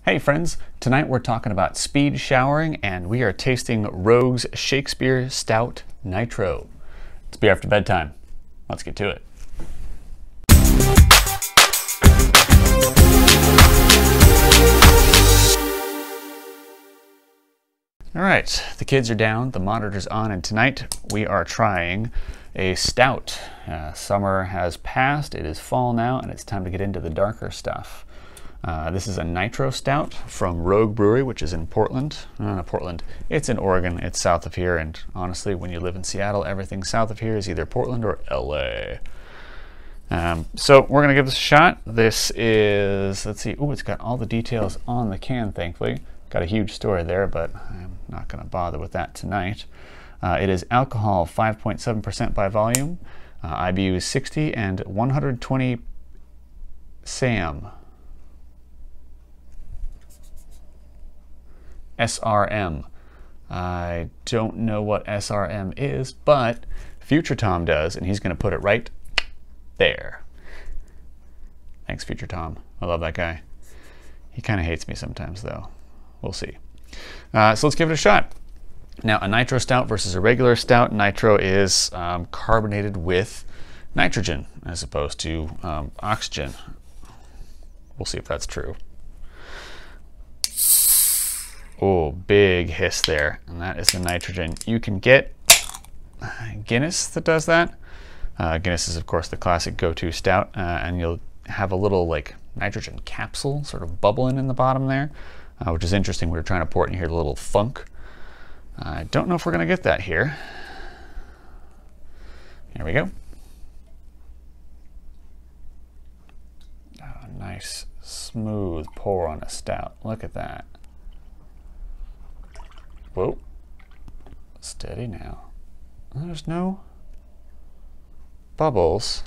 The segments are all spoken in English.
Hey friends, tonight we're talking about speed showering and we are tasting Rogue's Shakespeare Stout Nitro. It's beer after bedtime. Let's get to it. All right, the kids are down, the monitor's on, and tonight we are trying a stout. Summer has passed, it is fall now, and it's time to get into the darker stuff. This is a Nitro Stout from Rogue Brewery, which is in Portland. Portland. It's in Oregon. It's south of here, and honestly, when you live in Seattle, everything south of here is either Portland or LA. So we're gonna give this a shot. This is, let's see, it's got all the details on the can, thankfully. Got a huge story there, but I'm not gonna bother with that tonight. It is alcohol 5.7% by volume, IBU is 60, and 120 SAM. SRM. I don't know what SRM is, but Future Tom does, and he's going to put it right there. Thanks, Future Tom. I love that guy. He kind of hates me sometimes, though. We'll see. So let's give it a shot. Now, a Nitro Stout versus a regular Stout. Nitro is carbonated with nitrogen as opposed to oxygen. We'll see if that's true. Oh, big hiss there, and that is the nitrogen. You can get Guinness that does that. Guinness is, of course, the classic go-to stout, and you'll have a little like nitrogen capsule sort of bubbling in the bottom there, which is interesting. We were trying to pour it in here, the little funk. I don't know if we're going to get that here. Here we go. Oh, nice, smooth pour on a stout. Look at that. Whoa, steady now. There's no bubbles,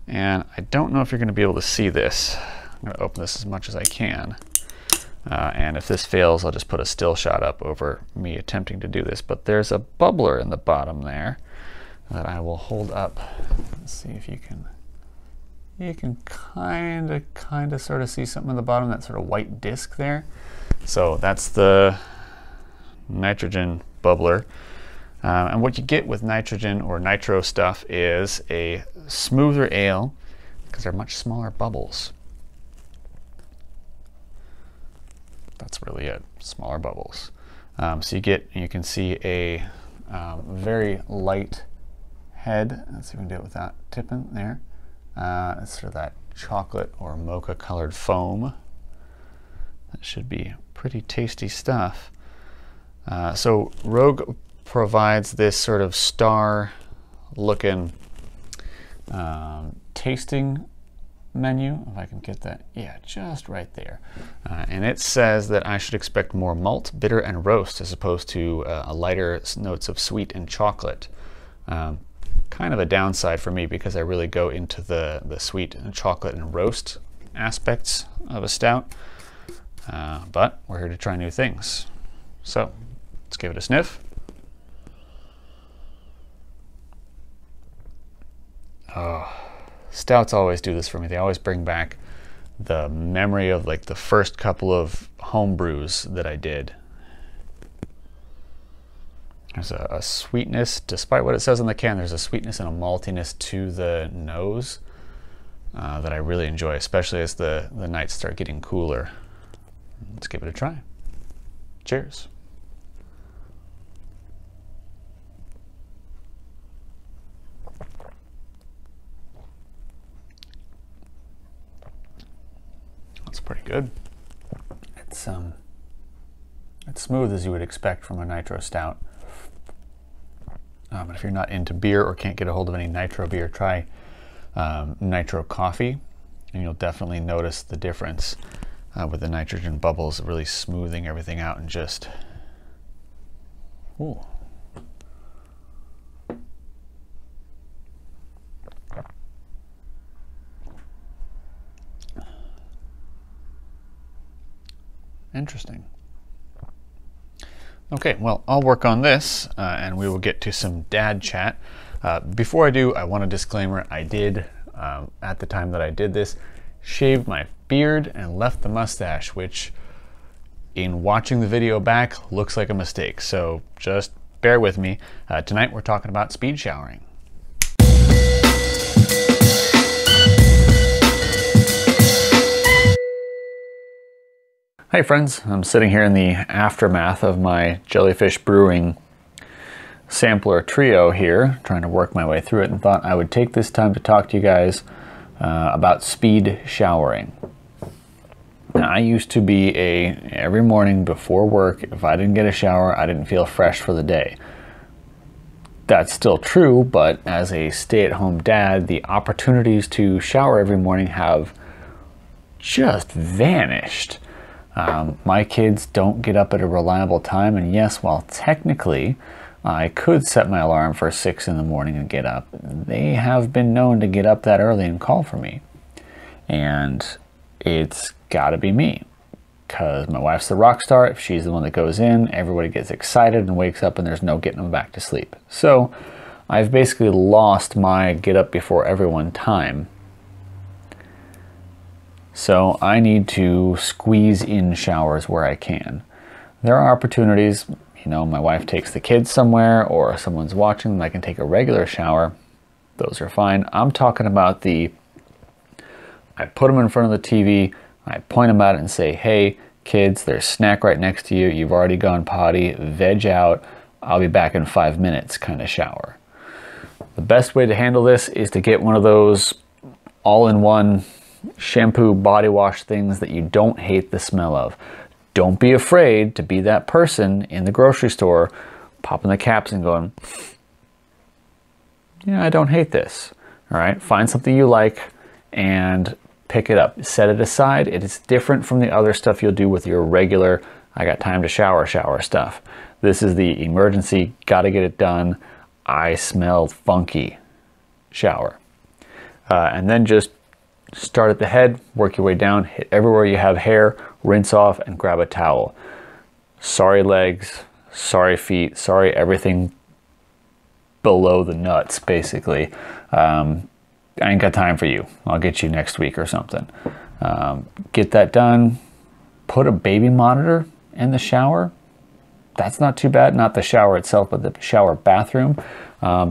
and I don't know if you're going to be able to see this. I'm going to open this as much as I can, and if this fails, I'll just put a still shot up over me attempting to do this, but there's a bubbler in the bottom there that I will hold up. Let's see if you can kind of sort of see something in the bottom, that sort of white disc there. So that's the nitrogen bubbler, and what you get with nitrogen or nitro stuff is a smoother ale because they're much smaller bubbles. That's really it, smaller bubbles. So you can see a very light head. Let's see if we can do it without tipping there. It's sort of that chocolate or mocha colored foam. That should be pretty tasty stuff. So Rogue provides this sort of star-looking tasting menu, if I can get that, yeah, just right there. And it says that I should expect more malt, bitter, and roast as opposed to a lighter notes of sweet and chocolate. Kind of a downside for me because I really go into the sweet and chocolate and roast aspects of a stout. But we're here to try new things. So let's give it a sniff. Oh, stouts always do this for me. They always bring back the memory of like the first couple of home brews that I did. There's a sweetness, despite what it says on the can, there's a sweetness and a maltiness to the nose that I really enjoy, especially as the nights start getting cooler. Let's give it a try. Cheers. That's pretty good. It's smooth as you would expect from a nitro stout. But if you're not into beer or can't get a hold of any nitro beer, try nitro coffee, and you'll definitely notice the difference with the nitrogen bubbles really smoothing everything out and just, ooh. Interesting. Okay, well, I'll work on this and we will get to some dad chat. Before I do, I want a disclaimer. I did, at the time that I did this, shaved my beard and left the mustache, which in watching the video back looks like a mistake. So just bear with me. Tonight we're talking about speed showering. Hey friends, I'm sitting here in the aftermath of my jellyfish brewing sampler trio here, trying to work my way through it, and thought I would take this time to talk to you guys about speed showering. Now, I used to be every morning before work, if I didn't get a shower, I didn't feel fresh for the day. That's still true, but as a stay-at-home dad, the opportunities to shower every morning have just vanished. My kids don't get up at a reliable time, and yes, while technically I could set my alarm for 6 in the morning and get up, they have been known to get up that early and call for me. And it's gotta be me, because my wife's the rock star. If she's the one that goes in, everybody gets excited and wakes up and there's no getting them back to sleep. So I've basically lost my get up before everyone time. So I need to squeeze in showers where I can. There are opportunities, you know, my wife takes the kids somewhere or someone's watching and I can take a regular shower. Those are fine. I'm talking about I put them in front of the TV, I point them at it and say, hey kids, there's a snack right next to you, you've already gone potty, veg out, I'll be back in 5 minutes kind of shower. The best way to handle this is to get one of those all-in-one shampoo body wash things that you don't hate the smell of. Don't be afraid to be that person in the grocery store popping the caps and going, yeah, I don't hate this. All right, find something you like and pick it up. Set it aside. It is different from the other stuff you'll do with your regular, I got time to shower stuff. This is the emergency, gotta get it done, I smell funky shower. And then just start at the head, work your way down, hit everywhere you have hair, rinse off, and grab a towel. Sorry legs, sorry feet, sorry everything below the nuts, basically. I ain't got time for you. I'll get you next week or something. Get that done. Put a baby monitor in the shower. That's not too bad. Not the shower itself, but the shower bathroom.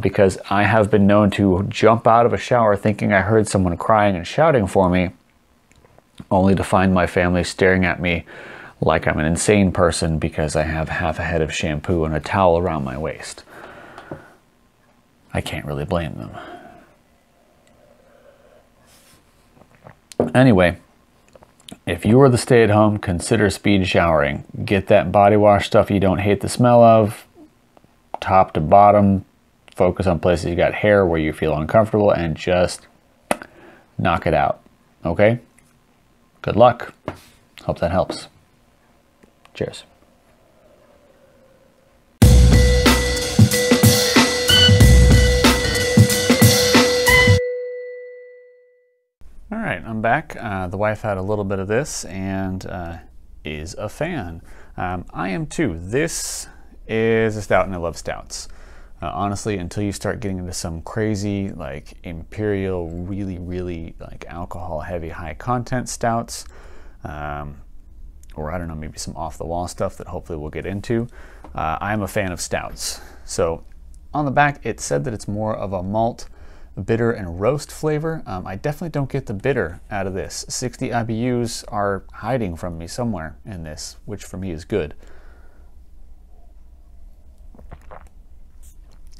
Because I have been known to jump out of a shower thinking I heard someone crying and shouting for me, only to find my family staring at me like I'm an insane person because I have half a head of shampoo and a towel around my waist. I can't really blame them. Anyway, if you are the stay-at-home, consider speed showering. Get that body wash stuff you don't hate the smell of, top to bottom. Focus on places you got hair where you feel uncomfortable and just knock it out. Okay? Good luck. Hope that helps. Cheers. All right, I'm back. The wife had a little bit of this and is a fan. I am too. This is a stout and I love stouts. Honestly, until you start getting into some crazy, like imperial, really like alcohol heavy, high content stouts, or I don't know, maybe some off the wall stuff that hopefully we'll get into, I'm a fan of stouts. So on the back, it said that it's more of a malt, bitter, and roast flavor. I definitely don't get the bitter out of this. 60 IBUs are hiding from me somewhere in this, which for me is good.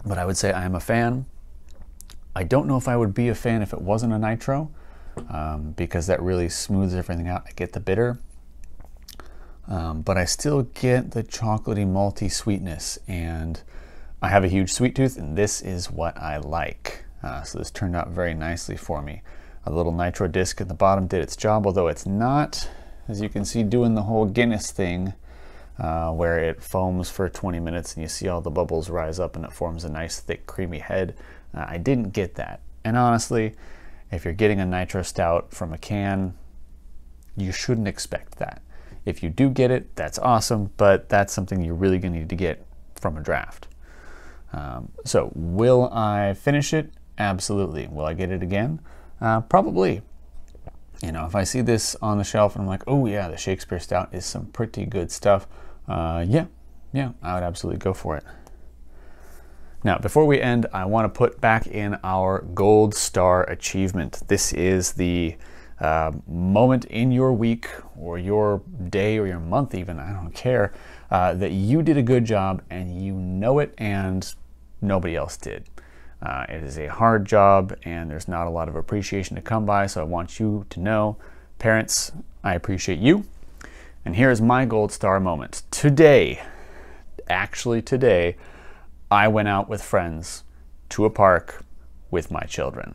But I would say I am a fan. I don't know if I would be a fan if it wasn't a nitro, because that really smooths everything out. I get the bitter, but I still get the chocolatey, malty sweetness, and I have a huge sweet tooth, and this is what I like. So this turned out very nicely for me. A little nitro disc at the bottom did its job, although it's not, as you can see, doing the whole Guinness thing, where it foams for 20 minutes and you see all the bubbles rise up and it forms a nice thick creamy head. I didn't get that. And honestly, if you're getting a nitro stout from a can, you shouldn't expect that. If you do get it, that's awesome, but that's something you're really gonna need to get from a draft. So will I finish it? Absolutely. Will I get it again? Probably. You know, if I see this on the shelf and I'm like, oh yeah, the Shakespeare Stout is some pretty good stuff, yeah, I would absolutely go for it. Now, before we end, I want to put back in our Gold Star achievement. This is the moment in your week or your day or your month even, I don't care, that you did a good job and you know it and nobody else did. It is a hard job and there's not a lot of appreciation to come by, so I want you to know, parents, I appreciate you. And here's my Gold Star moment. Today, actually today, I went out with friends to a park with my children.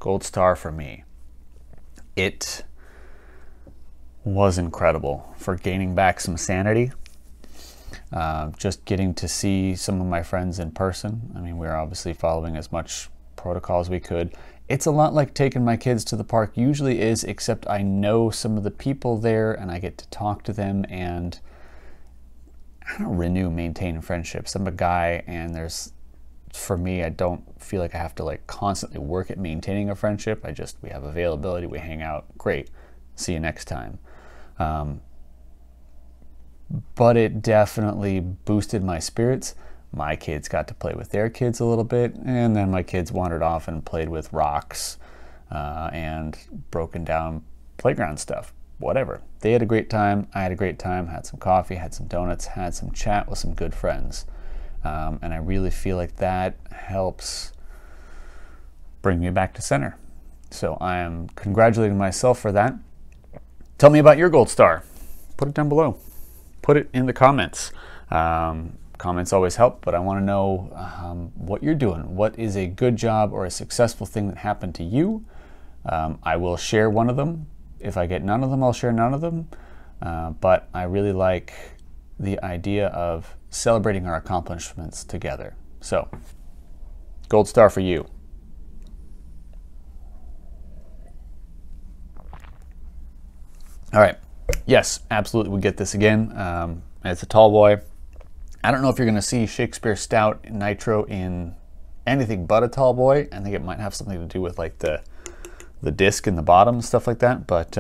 Gold Star for me. It was incredible for gaining back some sanity. Just getting to see some of my friends in person. I mean, we were obviously following as much protocol as we could. It's a lot like taking my kids to the park usually is, except I know some of the people there and I get to talk to them and I don't maintain friendships. I'm a guy and for me, I don't feel like I have to like constantly work at maintaining a friendship. We have availability, we hang out, great. See you next time. But it definitely boosted my spirits. My kids got to play with their kids a little bit, and then my kids wandered off and played with rocks and broken down playground stuff, whatever. They had a great time, I had a great time, had some coffee, had some donuts, had some chat with some good friends. And I really feel like that helps bring me back to center. So I am congratulating myself for that. Tell me about your Gold Star. Put it down below. Put it in the comments. Comments always help, but I want to know what you're doing. What is a good job or a successful thing that happened to you? I will share one of them. If I get none of them, I'll share none of them. But I really like the idea of celebrating our accomplishments together. So, Gold Star for you. All right. Yes, absolutely, we get this again. It's a tall boy. I don't know if you're going to see Shakespeare Stout Nitro in anything but a tall boy. I think it might have something to do with like the disc in the bottom, stuff like that. But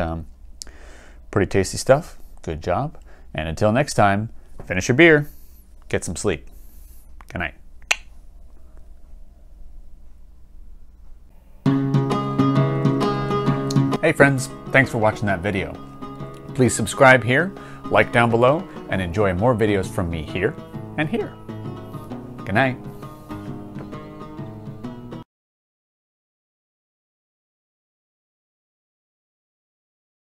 pretty tasty stuff. Good job. And until next time, finish your beer, get some sleep. Good night. Hey friends, thanks for watching that video. Please subscribe here, like down below, and enjoy more videos from me here and here. Good night.